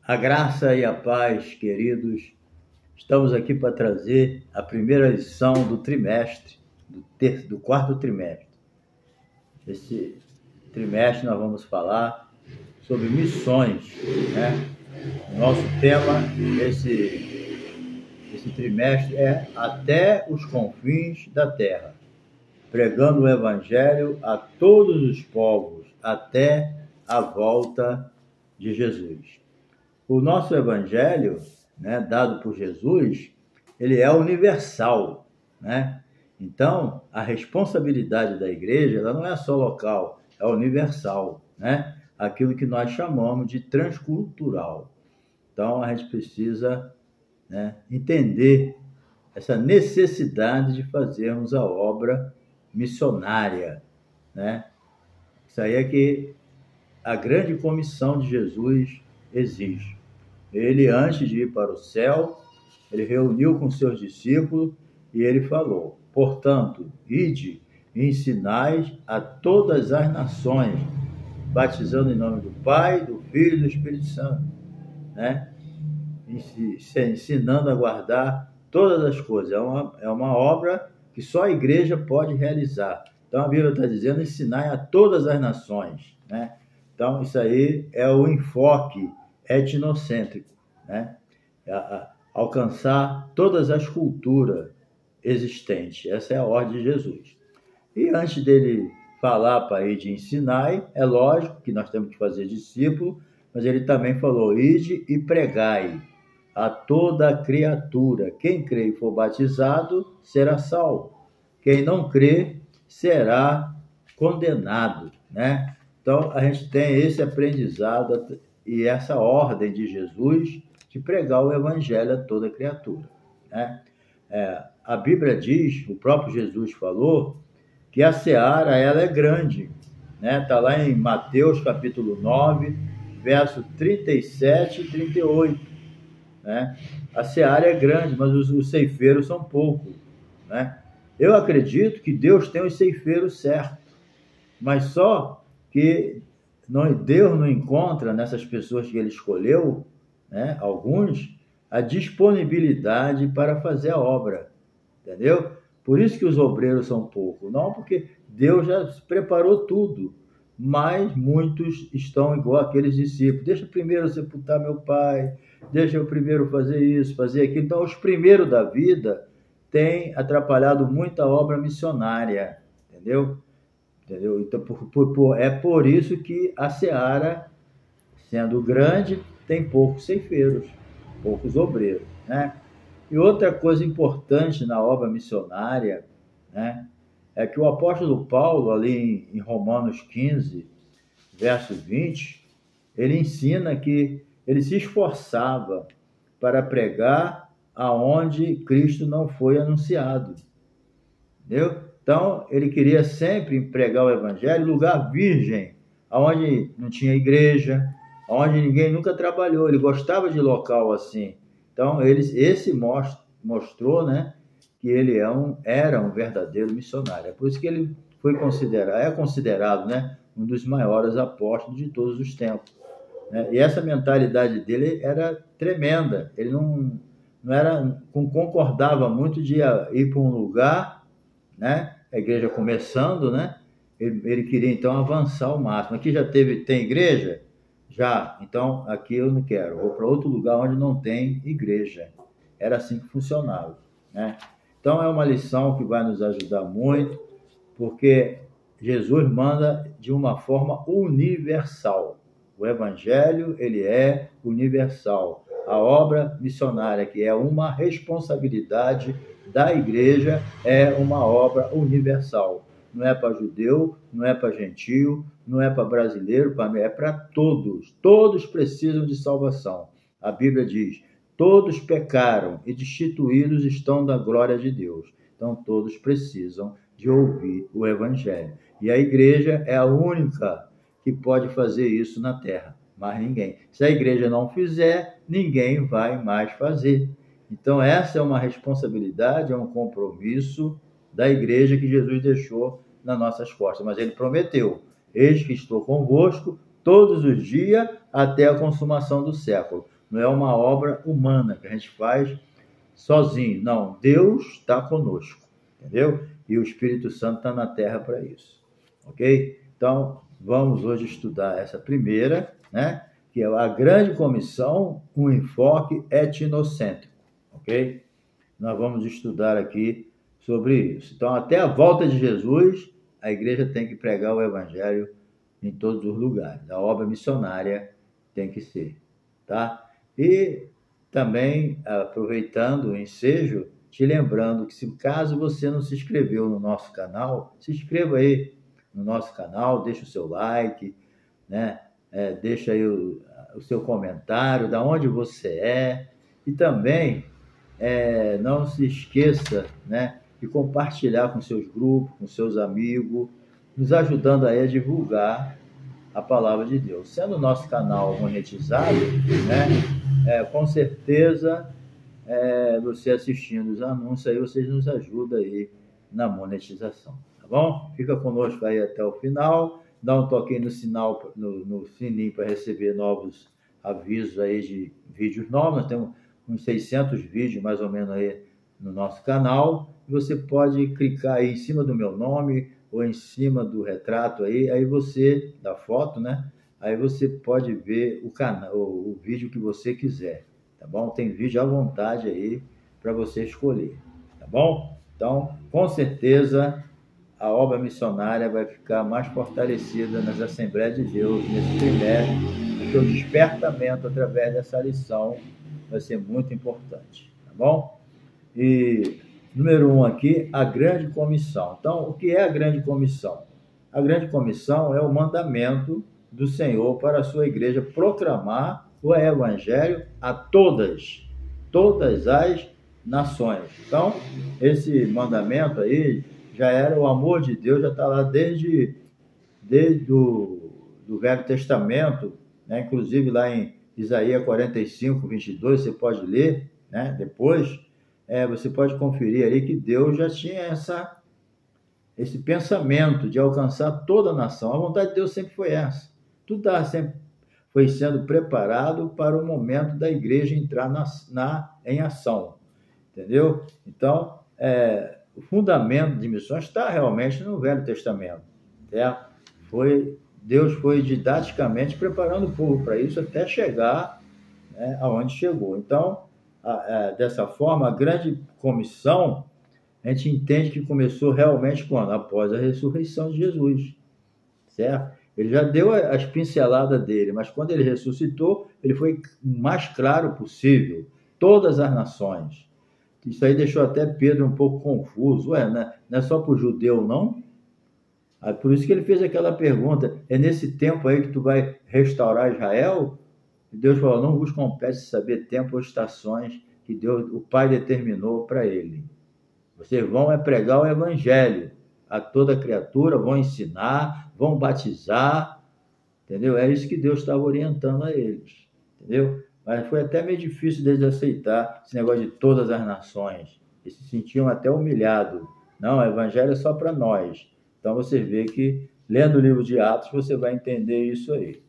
A graça e a paz, queridos. Estamos aqui para trazer a primeira lição do trimestre, do quarto trimestre. Esse trimestre nós vamos falar sobre missões, né? Nosso tema esse trimestre é Até os confins da terra, pregando o evangelho a todos os povos, até a volta de Jesus. O nosso evangelho, né, dado por Jesus, ele é universal, né? Então, a responsabilidade da igreja, ela não é só local, é universal, né? Aquilo que nós chamamos de transcultural. Então, a gente precisa, né, entender essa necessidade de fazermos a obra missionária, né? Isso aí é que a grande comissão de Jesus exige. Ele, antes de ir para o céu, ele reuniu com seus discípulos e ele falou: portanto, ide e ensinai a todas as nações, batizando em nome do Pai, do Filho e do Espírito Santo, né? Ensinando a guardar todas as coisas. É uma obra que só a igreja pode realizar. Então a Bíblia está dizendo: ensinai a todas as nações, né? Então isso aí é o enfoque etnocêntrico, né? Alcançar todas as culturas existentes. Essa é a ordem de Jesus. E antes dele falar para ir de ensinar, é lógico que nós temos que fazer discípulo, mas ele também falou: ide e pregai a toda criatura. Quem crê e for batizado será salvo. Quem não crê será condenado, né? Então a gente tem esse aprendizado e essa ordem de Jesus de pregar o evangelho a toda criatura, né? A Bíblia diz, o próprio Jesus falou, que a seara ela é grande, né? Está lá em Mateus capítulo 9, verso 37 e 38, né? A seara é grande, mas os ceifeiros são poucos, né? Eu acredito que Deus tem os ceifeiros certos, mas só que Deus não encontra nessas pessoas que ele escolheu, né, alguns, a disponibilidade para fazer a obra, entendeu? Por isso que os obreiros são poucos, não porque Deus já preparou tudo, mas muitos estão igual aqueles discípulos: deixa primeiro sepultar meu pai, deixa eu primeiro fazer isso, fazer aquilo. Então os primeiros da vida têm atrapalhado muito a obra missionária, entendeu? Então, é por isso que a seara, sendo grande, tem poucos ceifeiros, poucos obreiros, né? E outra coisa importante na obra missionária, né, é que o apóstolo Paulo, ali em Romanos 15, verso 20, ele ensina que ele se esforçava para pregar aonde Cristo não foi anunciado, entendeu? Então, ele queria sempre pregar o evangelho em lugar virgem, onde não tinha igreja, onde ninguém nunca trabalhou. Ele gostava de local assim. Então, esse mostrou, né, que ele era um verdadeiro missionário. É por isso que ele é considerado, né, um dos maiores apóstolos de todos os tempos, né? E essa mentalidade dele era tremenda. Ele não concordava muito de ir para um lugar, né? A igreja começando, né? Ele queria então avançar ao máximo. Aqui tem igreja? Já. Então aqui eu não quero. Vou para outro lugar onde não tem igreja. Era assim que funcionava, né? Então é uma lição que vai nos ajudar muito, porque Jesus manda de uma forma universal. O evangelho, ele é universal. A obra missionária, que é uma responsabilidade da igreja, é uma obra universal. Não é para judeu, não é para gentio, não é para brasileiro, é para todos. Todos precisam de salvação. A Bíblia diz: todos pecaram e destituídos estão da glória de Deus. Então todos precisam de ouvir o evangelho. E a igreja é a única que pode fazer isso na terra, mas ninguém. Se a igreja não fizer, ninguém vai mais fazer. Então essa é uma responsabilidade, é um compromisso da igreja que Jesus deixou nas nossas costas. Mas ele prometeu: eis que estou convosco todos os dias até a consumação do século. não é uma obra humana que a gente faz sozinho. Não, Deus está conosco, entendeu? E o Espírito Santo está na terra para isso, ok? Então, vamos hoje estudar essa primeira, né? Que é a grande comissão, um enfoque etnocêntrico, ok? Nós vamos estudar aqui sobre isso. Então, até a volta de Jesus, a igreja tem que pregar o evangelho em todos os lugares. A obra missionária tem que ser, tá? E também, aproveitando o ensejo, te lembrando que, se caso você não se inscreveu no nosso canal, se inscreva aí no nosso canal, deixa o seu like, né? Deixa aí o seu comentário, da onde você é, e também não se esqueça, né, de compartilhar com seus grupos, com seus amigos, nos ajudando aí a divulgar a palavra de Deus. Sendo o nosso canal monetizado, né, com certeza você assistindo os anúncios aí, vocês nos ajudam aí na monetização, tá bom? Fica conosco aí até o final, dá um toque no sininho para receber novos avisos aí de vídeos novos. Nós temos uns 600 vídeos mais ou menos aí no nosso canal, e você pode clicar aí em cima do meu nome ou em cima do retrato aí você, da foto, né? Aí você pode ver o vídeo que você quiser, tá bom? Tem vídeo à vontade aí para você escolher, tá bom? Então, com certeza, a obra missionária vai ficar mais fortalecida nas Assembleias de Deus nesse trimestre, porque o despertamento através dessa lição vai ser muito importante, tá bom? E número 1 aqui, a grande comissão. Então, o que é a grande comissão? A grande comissão é o mandamento do Senhor para a sua igreja proclamar o evangelho a todas as nações. Então, esse mandamento aí já era o amor de Deus, já está lá desde do Velho Testamento, né? Inclusive lá em Isaías 45, 22, você pode ler, né? Depois, você pode conferir aí que Deus já tinha esse pensamento de alcançar toda a nação. A vontade de Deus sempre foi essa. Tudo sempre foi sendo preparado para o momento da igreja entrar em ação, entendeu? Então, o fundamento de missões está realmente no Velho Testamento, certo? Deus foi didaticamente preparando o povo para isso até chegar, né, aonde chegou. Então, dessa forma, a grande comissão, a gente entende que começou realmente quando? Após a ressurreição de Jesus, certo? Ele já deu as pinceladas dele, mas quando ele ressuscitou, ele foi o mais claro possível, todas as nações. Isso aí deixou até Pedro um pouco confuso. Não é só para o judeu, não? Por isso que ele fez aquela pergunta, é nesse tempo aí que tu vai restaurar Israel? E Deus falou, não vos compete saber tempo ou estações que Deus, o Pai, determinou para ele. Vocês vão pregar o evangelho a toda criatura, vão ensinar, vão batizar, entendeu? É isso que Deus estava orientando a eles, entendeu? Mas foi até meio difícil deles aceitar esse negócio de todas as nações. Eles se sentiam até humilhados. Não, o evangelho é só para nós. Então, você vê que, lendo o livro de Atos, você vai entender isso aí,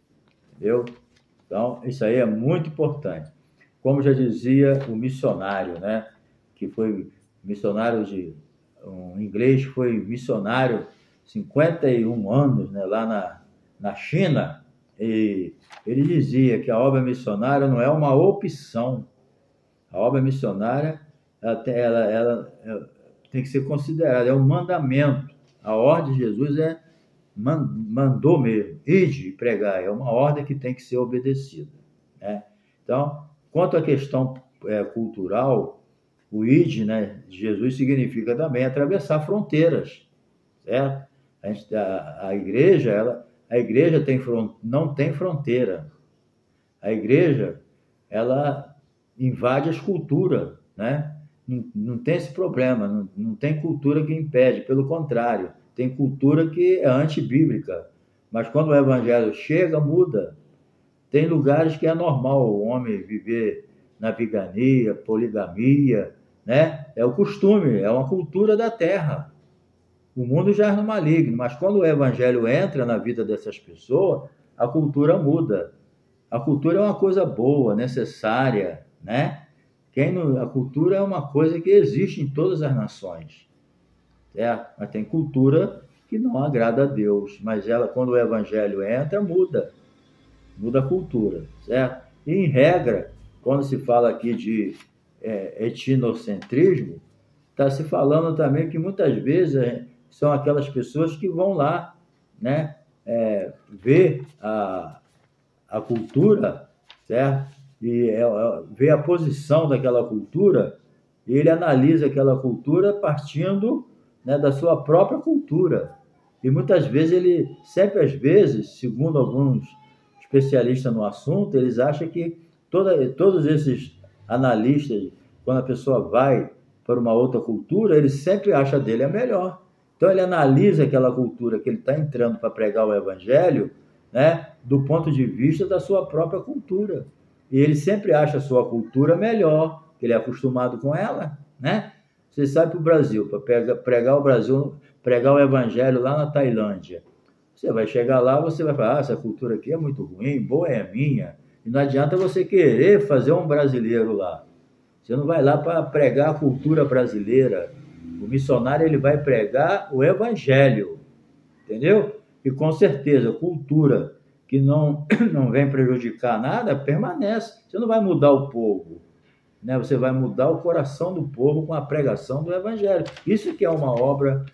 entendeu? Então, isso aí é muito importante. Como já dizia o missionário, né? Que foi missionário um inglês, foi missionário 51 anos, né? Lá na China, e ele dizia que a obra missionária não é uma opção. A obra missionária ela tem que ser considerada, é um mandamento. A ordem de Jesus mandou mesmo, ide pregar, é uma ordem que tem que ser obedecida, né? Então, quanto à questão cultural, o ide, né, de Jesus significa também atravessar fronteiras, certo? A igreja não tem fronteira. A igreja, ela invade as culturas, né? Não tem esse problema, não tem cultura que impede, pelo contrário, tem cultura que é antibíblica, mas quando o evangelho chega, muda. Tem lugares que é normal o homem viver na bigania, poligamia, né? É o costume, é uma cultura da terra. O mundo já é no maligno, mas quando o evangelho entra na vida dessas pessoas, a cultura muda. A cultura é uma coisa boa, necessária, né? A cultura é uma coisa que existe em todas as nações, certo? Mas tem cultura que não agrada a Deus, mas ela, quando o evangelho entra, muda a cultura, certo? E, em regra, quando se fala aqui de etnocentrismo, está se falando também que muitas vezes são aquelas pessoas que vão lá, né, ver a cultura, certo? E ver a posição daquela cultura, e ele analisa aquela cultura partindo, né, da sua própria cultura. E muitas vezes sempre às vezes, segundo alguns especialistas no assunto, eles acham que todos esses analistas, quando a pessoa vai para uma outra cultura, ele sempre acha dele a melhor. Então ele analisa aquela cultura que ele está entrando para pregar o evangelho, né, do ponto de vista da sua própria cultura. E ele sempre acha a sua cultura melhor, que ele é acostumado com ela, né? Você sai para o Brasil, para pregar o evangelho lá na Tailândia. Você vai chegar lá, você vai falar, essa cultura aqui é muito ruim, boa é a minha. E não adianta você querer fazer um brasileiro lá. Você não vai lá para pregar a cultura brasileira. O missionário ele vai pregar o evangelho, entendeu? E com certeza, cultura que não vem prejudicar nada, permanece. Você não vai mudar o povo, né? Você vai mudar o coração do povo com a pregação do evangelho. Isso que é uma obra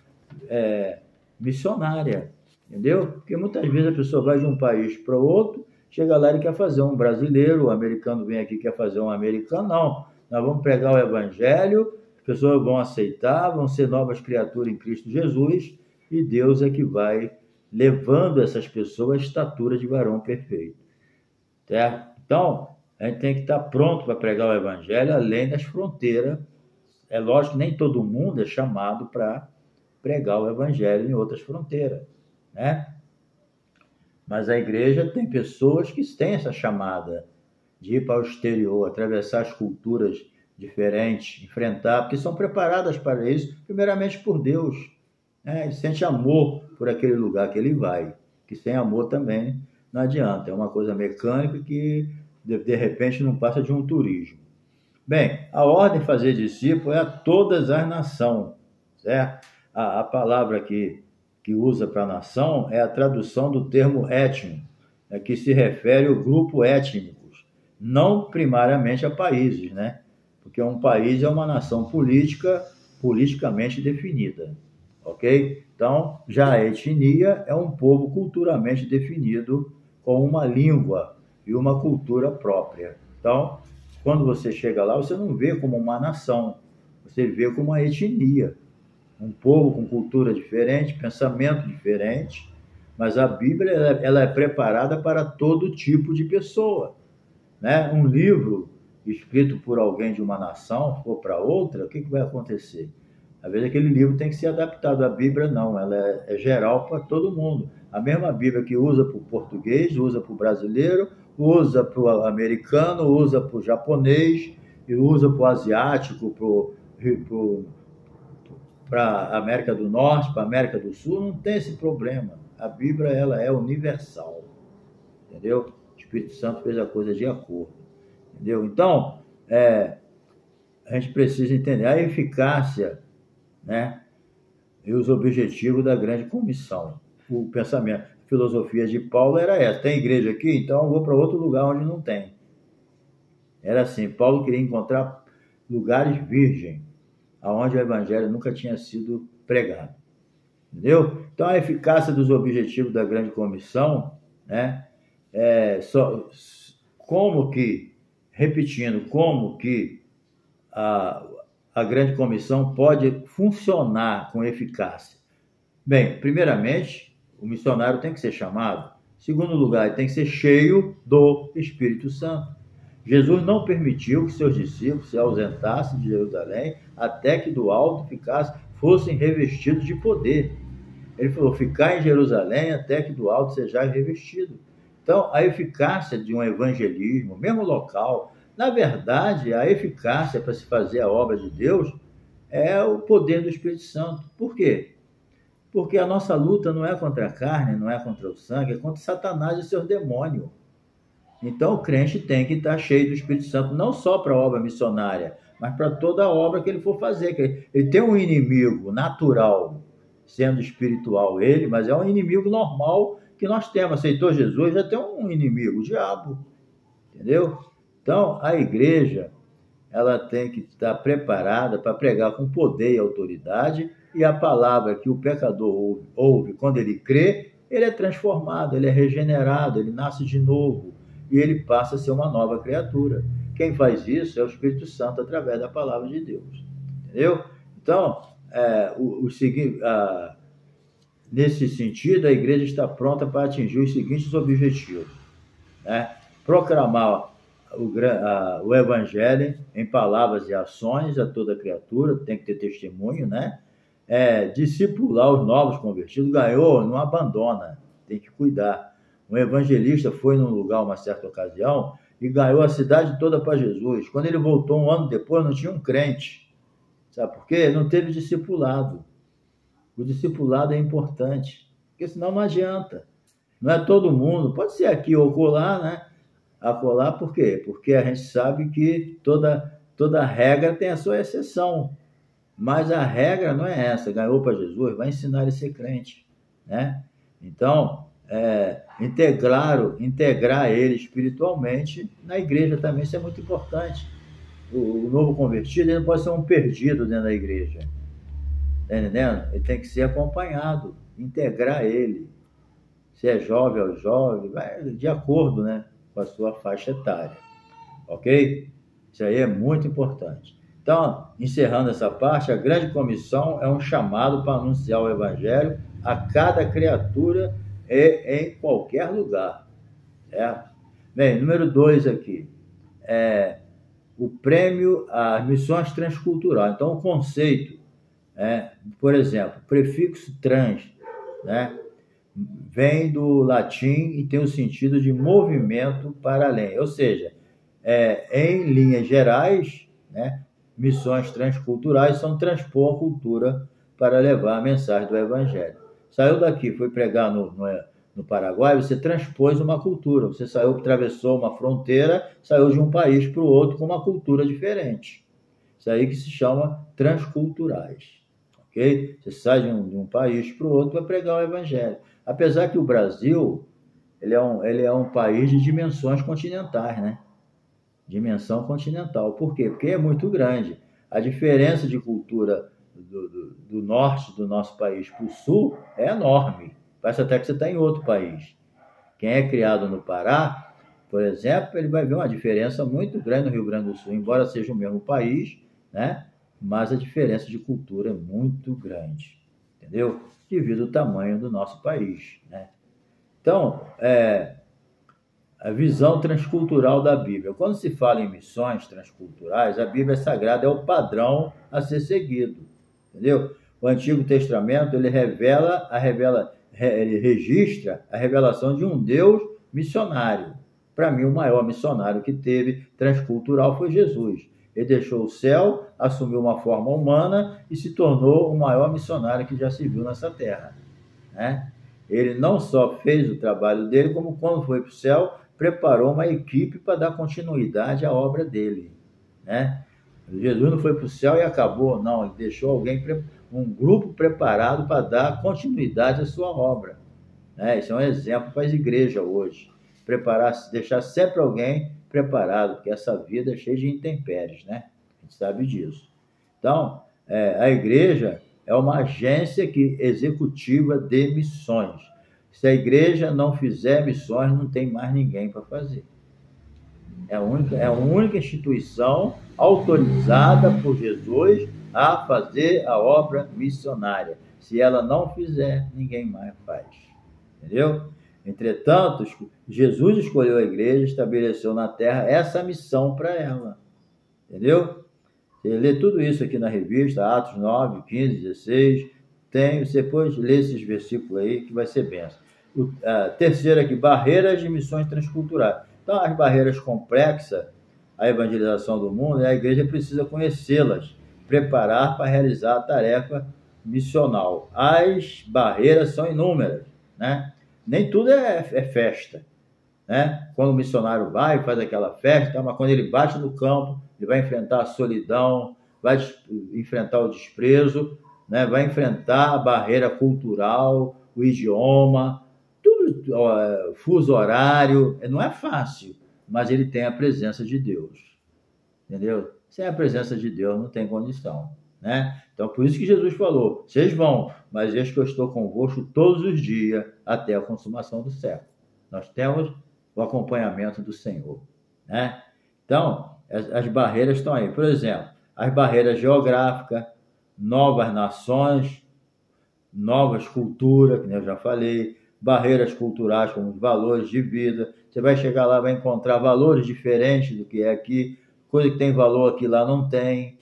missionária, entendeu? Porque muitas vezes a pessoa vai de um país para o outro, chega lá e quer fazer um brasileiro, o americano vem aqui e quer fazer um americano. Não, nós vamos pregar o evangelho, as pessoas vão aceitar, vão ser novas criaturas em Cristo Jesus, e Deus é que vai levando essas pessoas à estatura de varão perfeito, certo? Então, a gente tem que estar pronto para pregar o evangelho além das fronteiras. É lógico que nem todo mundo é chamado para pregar o evangelho em outras fronteiras, né? Mas a igreja tem pessoas que têm essa chamada de ir para o exterior, atravessar as culturas diferentes, enfrentar, porque são preparadas para isso, primeiramente por Deus, né? Ele sente amor por aquele lugar que ele vai, que sem amor também não adianta, é uma coisa mecânica que de repente não passa de um turismo. Bem, a ordem de fazer discípulo é a todas as nações, certo? A palavra que usa para nação é a tradução do termo étnico, que se refere ao grupo étnicos, não primariamente a países, né? Porque um país é uma nação politicamente definida, ok? Então, já a etnia é um povo culturalmente definido com uma língua e uma cultura própria. Então, quando você chega lá, você não vê como uma nação, você vê como uma etnia. Um povo com cultura diferente, pensamento diferente, mas a Bíblia ela é preparada para todo tipo de pessoa, né? Um livro escrito por alguém de uma nação, for para outra, o que vai acontecer? Às vezes aquele livro tem que ser adaptado. A Bíblia não, ela é geral para todo mundo. A mesma Bíblia que usa para o português, usa para o brasileiro, usa para o americano, usa para o japonês, e usa para o asiático, para a América do Norte, para a América do Sul, não tem esse problema. A Bíblia ela é universal, entendeu? O Espírito Santo fez a coisa de acordo, entendeu? Então, a gente precisa entender a eficácia, né, e os objetivos da grande comissão. O pensamento, a filosofia de Paulo era essa: tem igreja aqui? Então eu vou para outro lugar onde não tem. Era assim, Paulo queria encontrar lugares virgens, aonde o evangelho nunca tinha sido pregado, entendeu? Então a eficácia dos objetivos da grande comissão, né, como que a grande comissão pode funcionar com eficácia? Bem, primeiramente, o missionário tem que ser chamado. Em segundo lugar, ele tem que ser cheio do Espírito Santo. Jesus não permitiu que seus discípulos se ausentassem de Jerusalém até que do alto fossem revestidos de poder. Ele falou: ficar em Jerusalém até que do alto sejais revestido. Então, a eficácia de um evangelismo, mesmo local, na verdade, a eficácia para se fazer a obra de Deus é o poder do Espírito Santo. Por quê? Porque a nossa luta não é contra a carne, não é contra o sangue, é contra Satanás e seus demônios. Então, o crente tem que estar cheio do Espírito Santo, não só para a obra missionária, mas para toda a obra que ele for fazer. Ele tem um inimigo natural, sendo espiritual ele, mas é um inimigo normal que nós temos. Aceitou Jesus, já tem um inimigo, o diabo. Entendeu? Então, a igreja, ela tem que estar preparada para pregar com poder e autoridade, e a palavra que o pecador ouve quando ele crê, ele é transformado, ele é regenerado, ele nasce de novo, e ele passa a ser uma nova criatura. Quem faz isso é o Espírito Santo através da palavra de Deus. Entendeu? Então, nesse sentido, a igreja está pronta para atingir os seguintes objetivos, né? Proclamar o evangelho em palavras e ações a toda criatura, tem que ter testemunho, né? Discipular os novos convertidos, ganhou, não abandona, tem que cuidar. Um evangelista foi num lugar, uma certa ocasião, e ganhou a cidade toda para Jesus. Quando ele voltou um ano depois, não tinha um crente. Sabe por quê? Não teve discipulado. O discipulado é importante, porque senão não adianta. Não é todo mundo, pode ser aqui ou colar, né? Acolá, por quê? Porque a gente sabe que toda regra tem a sua exceção. Mas a regra não é essa. Ganhou para Jesus, vai ensinar ele a ser crente, né? Então, integrar ele espiritualmente na igreja também, isso é muito importante. O novo convertido, ele não pode ser um perdido dentro da igreja. Tá entendendo? Ele tem que ser acompanhado, integrar ele. Se é jovem ao jovem, vai de acordo, né, com a sua faixa etária. Ok? Isso aí é muito importante. Então, encerrando essa parte, a grande comissão é um chamado para anunciar o evangelho a cada criatura e em qualquer lugar. Certo? Bem, número 2 aqui. O prêmio às missões transculturais. Então, o conceito, por exemplo, prefixo trans, né, vem do latim e tem o sentido de movimento para além. Ou seja, em linhas gerais, né, missões transculturais são transpor a cultura para levar a mensagem do evangelho. Saiu daqui, foi pregar no Paraguai, você transpôs uma cultura. Você atravessou uma fronteira, saiu de um país para o outro com uma cultura diferente. Isso aí que se chama transculturais. Okay? Você sai de um país para o outro para pregar o evangelho. Apesar que o Brasil ele é um país de dimensões continentais, né? Dimensão continental. Por quê? Porque é muito grande. A diferença de cultura do norte do nosso país para o sul é enorme. Parece até que você está em outro país. Quem é criado no Pará, por exemplo, ele vai ver uma diferença muito grande no Rio Grande do Sul, embora seja o mesmo país, né? Mas a diferença de cultura é muito grande, entendeu? Devido ao tamanho do nosso país, né? Então, a visão transcultural da Bíblia. Quando se fala em missões transculturais, a Bíblia Sagrada é o padrão a ser seguido, entendeu? O Antigo Testamento, ele registra a revelação de um Deus missionário. Para mim, o maior missionário que teve transcultural foi Jesus. Ele deixou o céu, assumiu uma forma humana e se tornou o maior missionário que já se viu nessa terra, né? Ele não só fez o trabalho dele, como quando foi para o céu, preparou uma equipe para dar continuidade à obra dele, né? Jesus não foi para o céu e acabou, não. Ele deixou um grupo preparado para dar continuidade à sua obra, né? Isso é um exemplo para as igrejas hoje. Deixar sempre alguém preparado, porque essa vida é cheia de intempéries, né? A gente sabe disso. Então, a igreja é uma agência executiva de missões. Se a igreja não fizer missões, não tem mais ninguém para fazer. É a única instituição autorizada por Jesus a fazer a obra missionária. Se ela não fizer, ninguém mais faz. Entendeu? Entretanto, Jesus escolheu a igreja, estabeleceu na terra essa missão para ela. Entendeu? Você lê tudo isso aqui na revista, Atos 9, 15, 16. Você depois lê esses versículos aí que vai ser benção. Terceiro aqui, barreiras de missões transculturais. Então, as barreiras complexas, a evangelização do mundo, a igreja precisa conhecê-las, preparar para realizar a tarefa missional. As barreiras são inúmeras, né? Nem tudo é festa. né? Quando o missionário vai, faz aquela festa, mas quando ele bate no campo, ele vai enfrentar a solidão, vai enfrentar o desprezo, né? Vai enfrentar a barreira cultural, o idioma, tudo, fuso horário. Não é fácil, mas ele tem a presença de Deus, entendeu? Sem a presença de Deus não tem condição, né? Então, por isso que Jesus falou, vocês vão, mas eis que eu estou convosco todos os dias até a consumação do século. Nós temos o acompanhamento do Senhor, né? Então, as barreiras estão aí. Por exemplo, as barreiras geográficas, novas nações, novas culturas, que eu já falei, barreiras culturais como os valores de vida. Você vai chegar lá, vai encontrar valores diferentes do que é aqui, coisa que tem valor aqui lá não tem,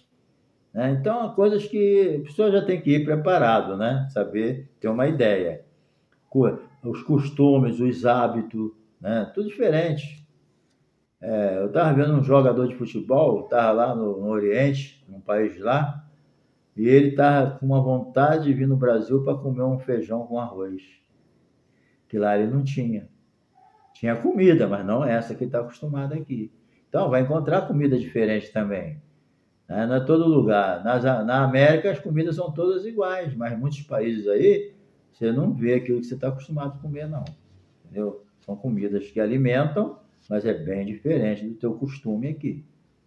né? Então, coisas que a pessoa já tem que ir preparado, né? Saber ter uma ideia. Os costumes, os hábitos, né? Tudo diferente. Eu estava vendo um jogador de futebol, estava lá no Oriente, num país lá, e ele estava com uma vontade de vir no Brasil para comer um feijão com arroz, que lá ele não tinha. Tinha comida, mas não essa que ele está acostumado aqui. Então, vai encontrar comida diferente também. Não é todo lugar. Na América, as comidas são todas iguais, mas em muitos países aí, você não vê aquilo que você está acostumado a comer, não. Entendeu? São comidas que alimentam, mas é bem diferente do teu costume aqui.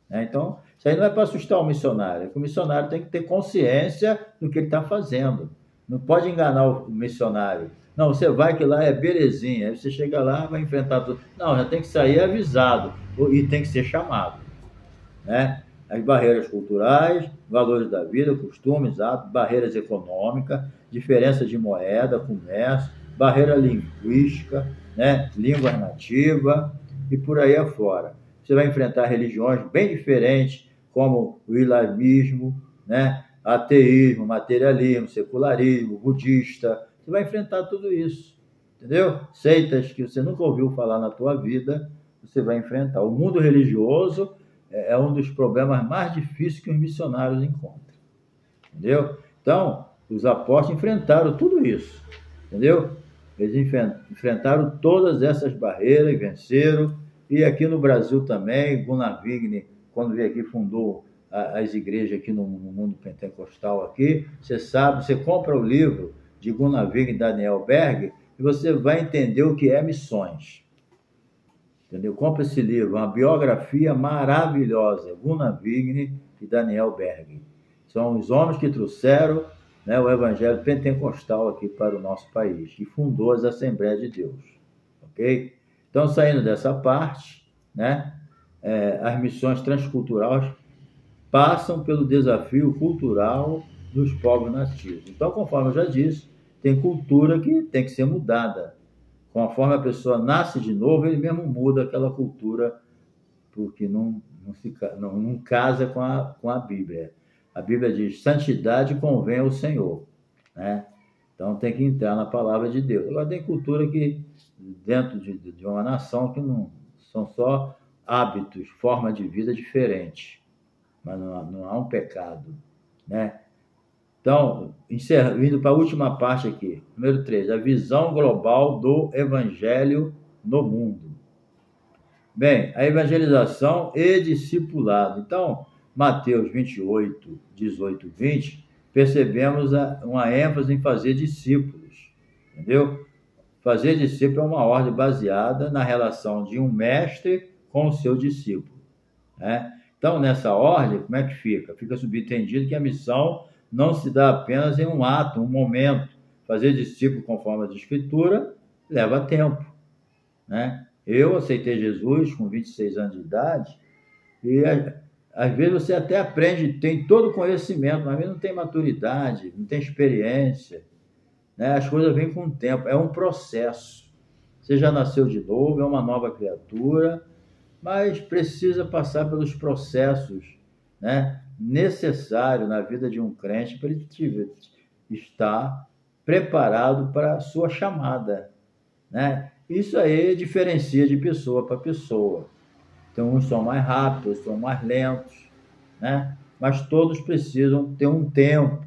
Então, isso aí não é para assustar o missionário. O missionário tem que ter consciência do que ele está fazendo. Não pode enganar o missionário. Não, você vai que lá é belezinha. Aí você chega lá, vai enfrentar tudo. Não, já tem que sair avisado e tem que ser chamado, né? As barreiras culturais, valores da vida, costumes, hábitos, barreiras econômicas, diferença de moeda, comércio, barreira linguística, né? Língua nativa e por aí afora. Você vai enfrentar religiões bem diferentes, como o islamismo, né? Ateísmo, materialismo, secularismo, budista. Você vai enfrentar tudo isso, entendeu? Seitas que você nunca ouviu falar na tua vida, você vai enfrentar. O mundo religioso é um dos problemas mais difíceis que os missionários encontram, entendeu? Então, os apóstolos enfrentaram tudo isso, entendeu? Eles enfrentaram todas essas barreiras e venceram. E aqui no Brasil também, Gunnar Wigner, quando veio aqui, fundou as igrejas aqui no mundo pentecostal aqui. Você sabe, você compra o livro de Gunnar Wigner e Daniel Berg e você vai entender o que é missões. Entendeu? Compra esse livro, uma biografia maravilhosa, Gunnar Wigner e Daniel Berg. São os homens que trouxeram, né, o evangelho pentecostal aqui para o nosso país e fundou as Assembleias de Deus, ok? Então, saindo dessa parte, né, as missões transculturais passam pelo desafio cultural dos povos nativos. Então, conforme eu já disse, tem cultura que tem que ser mudada. Conforme a pessoa nasce de novo, ele mesmo muda aquela cultura, porque não casa com a Bíblia. A Bíblia diz, santidade convém ao Senhor, né? Então tem que entrar na palavra de Deus. Agora tem cultura que, dentro de uma nação, que não são só hábitos, forma de vida diferente, mas não há um pecado, né? Então, indo para a última parte aqui, número 3, a visão global do evangelho no mundo. Bem, a evangelização e discipulado. Então, Mateus 28, 18, 20, percebemos uma ênfase em fazer discípulos, entendeu? Fazer discípulo é uma ordem baseada na relação de um mestre com o seu discípulo, né? Então, nessa ordem, como é que fica? Fica subentendido que a missão não se dá apenas em um ato, um momento. Fazer discípulo conforme a Escritura leva tempo, né? Eu aceitei Jesus com 26 anos de idade e às vezes você até aprende, tem todo o conhecimento, mas não tem maturidade, não tem experiência, né? As coisas vêm com o tempo, é um processo. Você já nasceu de novo, é uma nova criatura, mas precisa passar pelos processos, né, necessários na vida de um crente para ele estar preparado para a sua chamada, né? Isso aí diferencia de pessoa para pessoa. Então, uns são mais rápidos, outros são mais lentos, né? Mas todos precisam ter um tempo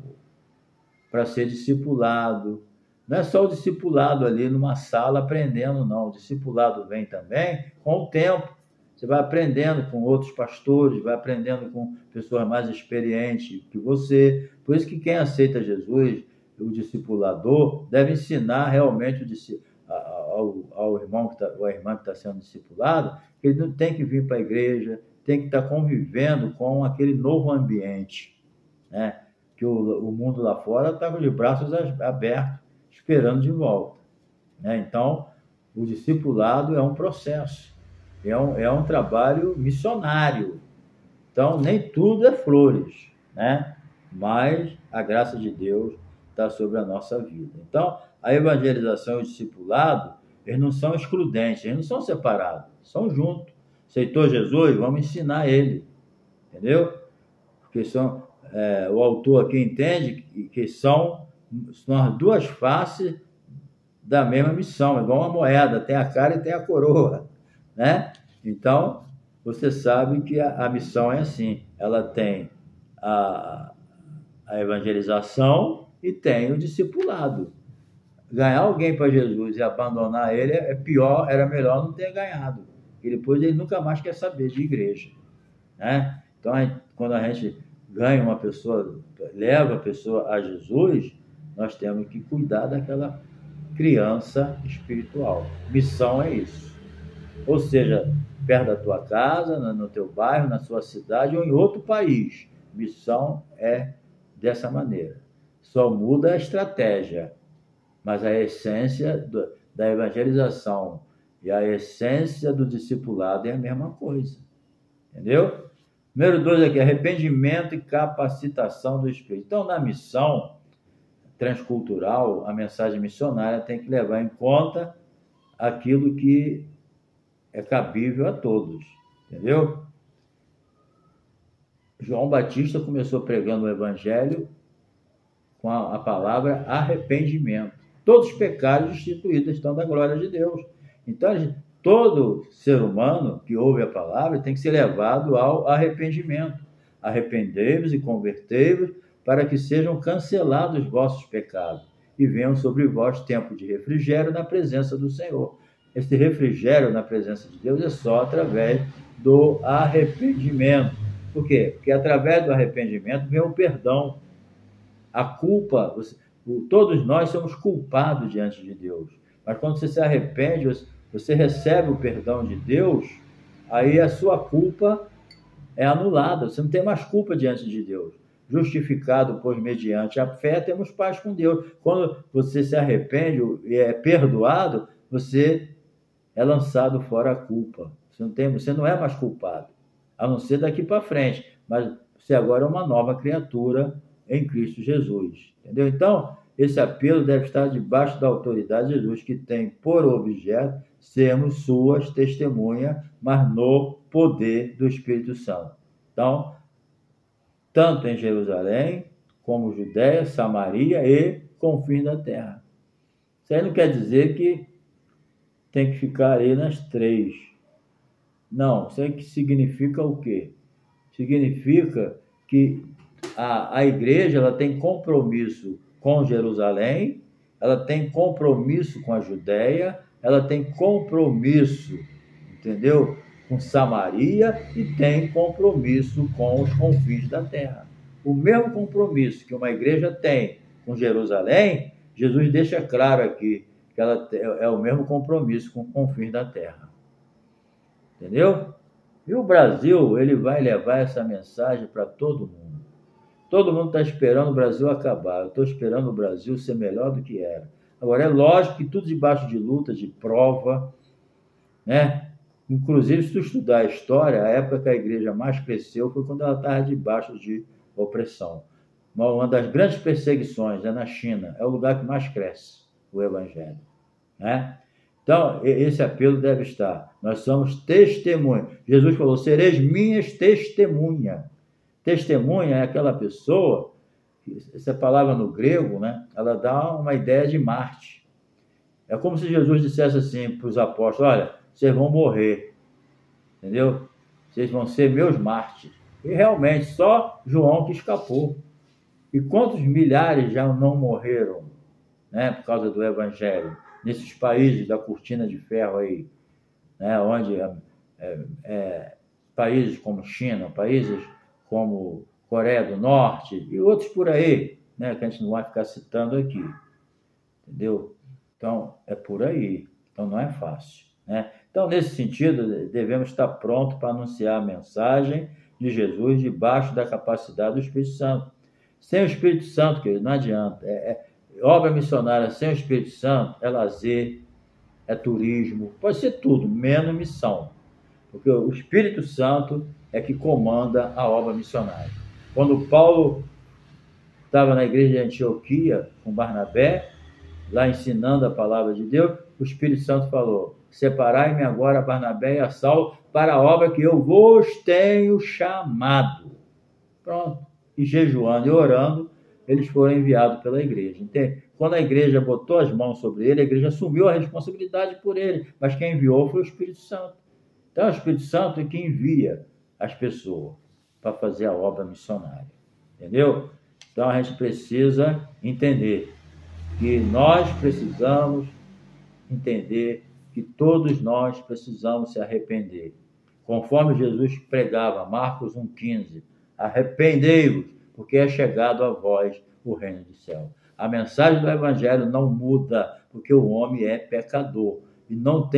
para ser discipulado, Não é só o discipulado ali numa sala aprendendo, não. O discipulado vem também com o tempo. Você vai aprendendo com outros pastores, vai aprendendo com pessoas mais experientes que você. Por isso que quem aceita Jesus, o discipulador, deve ensinar realmente ao irmão ou à irmã que está sendo discipulado, que ele não tem que vir para a igreja, tem que estar convivendo com aquele novo ambiente, né? Que o mundo lá fora está com os braços abertos, esperando de volta, né? Então, o discipulado é um processo, é um trabalho missionário. Então, nem tudo é flores, né? Mas a graça de Deus está sobre a nossa vida. Então, a evangelização e o discipulado, eles não são excludentes, eles não são separados, são juntos. Aceitou Jesus? Vamos ensinar ele, entendeu? Porque o autor aqui entende que são as duas faces da mesma missão, igual uma moeda, tem a cara e tem a coroa, né? Então, você sabe que a missão é assim, ela tem a evangelização e tem o discipulado. Ganhar alguém para Jesus e abandonar ele é pior, era melhor não ter ganhado, e depois ele nunca mais quer saber de igreja, né? Então, quando a gente ganha uma pessoa, leva a pessoa a Jesus, nós temos que cuidar daquela criança espiritual. Missão é isso. Ou seja, perto da tua casa, no teu bairro, na sua cidade ou em outro país. Missão é dessa maneira. Só muda a estratégia, mas a essência da evangelização e a essência do discipulado é a mesma coisa. Entendeu? Número 2 aqui, arrependimento e capacitação do Espírito. Então, na missão transcultural, a mensagem missionária tem que levar em conta aquilo que é cabível a todos, entendeu? João Batista começou pregando o evangelho com a palavra arrependimento. Todos os pecados destituídos estão da glória de Deus. Então, todo ser humano que ouve a palavra tem que ser levado ao arrependimento. Arrependei-vos e convertei-vos para que sejam cancelados os vossos pecados e venham sobre vós tempo de refrigério na presença do Senhor. Esse refrigério na presença de Deus é só através do arrependimento. Por quê? Porque através do arrependimento vem o perdão. A culpa, todos nós somos culpados diante de Deus. Mas quando você se arrepende, você recebe o perdão de Deus, aí a sua culpa é anulada. Você não tem mais culpa diante de Deus. Justificado, pois, mediante a fé, temos paz com Deus. Quando você se arrepende e é perdoado, você é lançado fora a culpa. Você não é mais culpado, a não ser daqui para frente. Mas você agora é uma nova criatura em Cristo Jesus. Entendeu? Então, esse apelo deve estar debaixo da autoridade de Jesus, que tem por objeto sermos suas testemunhas, mas no poder do Espírito Santo. Então, tanto em Jerusalém, como Judéia, Samaria e confins da terra. Isso aí não quer dizer que tem que ficar aí nas 3. Não, isso aí que significa o quê? Significa que a igreja ela tem compromisso com Jerusalém, ela tem compromisso com a Judéia, ela tem compromisso, entendeu? Com Samaria e tem compromisso com os confins da terra. O mesmo compromisso que uma igreja tem com Jerusalém, Jesus deixa claro aqui que ela é o mesmo compromisso com os confins da terra. Entendeu? E o Brasil, ele vai levar essa mensagem para todo mundo. Todo mundo está esperando o Brasil acabar. Eu estou esperando o Brasil ser melhor do que era. Agora, é lógico que tudo debaixo de luta, de prova, né? Inclusive, se tu estudar a história, a época que a igreja mais cresceu foi quando ela estava debaixo de opressão. Uma das grandes perseguições é na China, é o lugar que mais cresce o evangelho, né? Então, esse apelo deve estar. Nós somos testemunhas. Jesus falou, sereis minhas testemunhas. Testemunha é aquela pessoa, essa palavra no grego, né, ela dá uma ideia de Marte. É como se Jesus dissesse assim para os apóstolos, olha, vocês vão morrer, entendeu? Vocês vão ser meus mártires. E realmente, só João que escapou. E quantos milhares já não morreram, né, por causa do Evangelho, nesses países da cortina de ferro aí, né, onde países como China, países como Coreia do Norte e outros por aí, né, que a gente não vai ficar citando aqui, entendeu? Então, é por aí. Então, não é fácil, né? Então, nesse sentido, devemos estar prontos para anunciar a mensagem de Jesus debaixo da capacidade do Espírito Santo. Sem o Espírito Santo, querido, não adianta. Obra missionária sem o Espírito Santo é lazer, é turismo, pode ser tudo, menos missão. Porque o Espírito Santo é que comanda a obra missionária. Quando Paulo estava na igreja de Antioquia com Barnabé, lá ensinando a palavra de Deus, o Espírito Santo falou: separai-me agora Barnabé e a Saulo para a obra que eu vos tenho chamado. Pronto. E jejuando e orando, eles foram enviados pela igreja. Entende? Quando a igreja botou as mãos sobre ele, a igreja assumiu a responsabilidade por ele, mas quem enviou foi o Espírito Santo. Então, o Espírito Santo é que envia as pessoas para fazer a obra missionária. Entendeu? Então, a gente precisa entender que nós precisamos entender que todos nós precisamos se arrepender. Conforme Jesus pregava, Marcos 1,15, arrependei-vos, porque é chegado a vós o reino do céu. A mensagem do Evangelho não muda, porque o homem é pecador. E não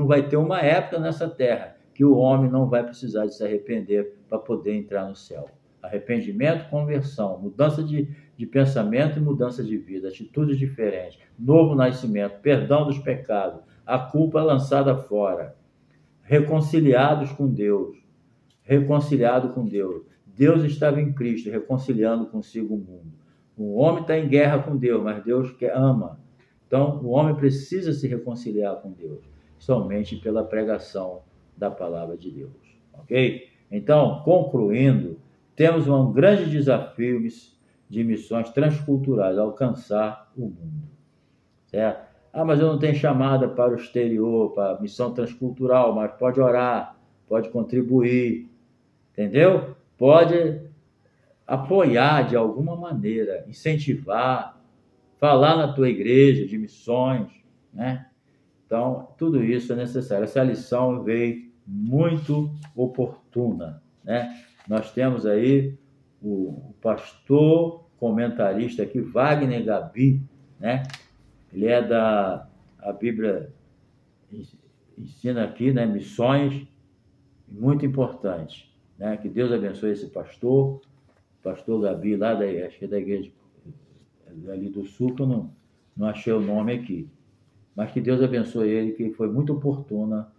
vai ter uma época nessa terra que o homem não vai precisar de se arrepender para poder entrar no céu. Arrependimento, conversão, mudança de pensamento e mudança de vida, atitudes diferentes, novo nascimento, perdão dos pecados, a culpa lançada fora, reconciliados com Deus, reconciliado com Deus. Deus estava em Cristo, reconciliando consigo o mundo. O homem está em guerra com Deus, mas Deus ama. Então, o homem precisa se reconciliar com Deus, somente pela pregação da palavra de Deus. Ok? Então, concluindo, temos um grande desafio de missões transculturais, alcançar o mundo. Certo? Mas eu não tenho chamada para o exterior, para missão transcultural, mas pode orar, pode contribuir, entendeu? Pode apoiar de alguma maneira, incentivar, falar na tua igreja de missões, né? Então, tudo isso é necessário. Essa lição veio muito oportuna, né? Nós temos aí o pastor comentarista aqui, Wagner Gabi, né? Ele é a Bíblia ensina aqui, né? Missões, muito importante, né? Que Deus abençoe esse pastor Gabi, lá acho que é da igreja ali do Sul, que eu não achei o nome aqui. Mas que Deus abençoe ele, que foi muito oportuna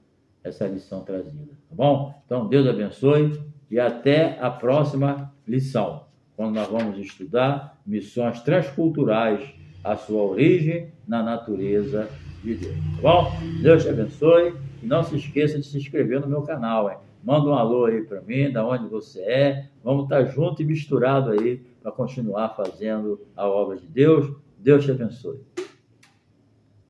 essa lição trazida. Tá bom? Então, Deus abençoe e até a próxima lição, quando nós vamos estudar missões transculturais, a sua origem na natureza de Deus. Tá bom? Deus te abençoe e não se esqueça de se inscrever no meu canal, hein? Manda um alô aí para mim, da onde você é. Vamos estar junto e misturado aí para continuar fazendo a obra de Deus. Deus te abençoe.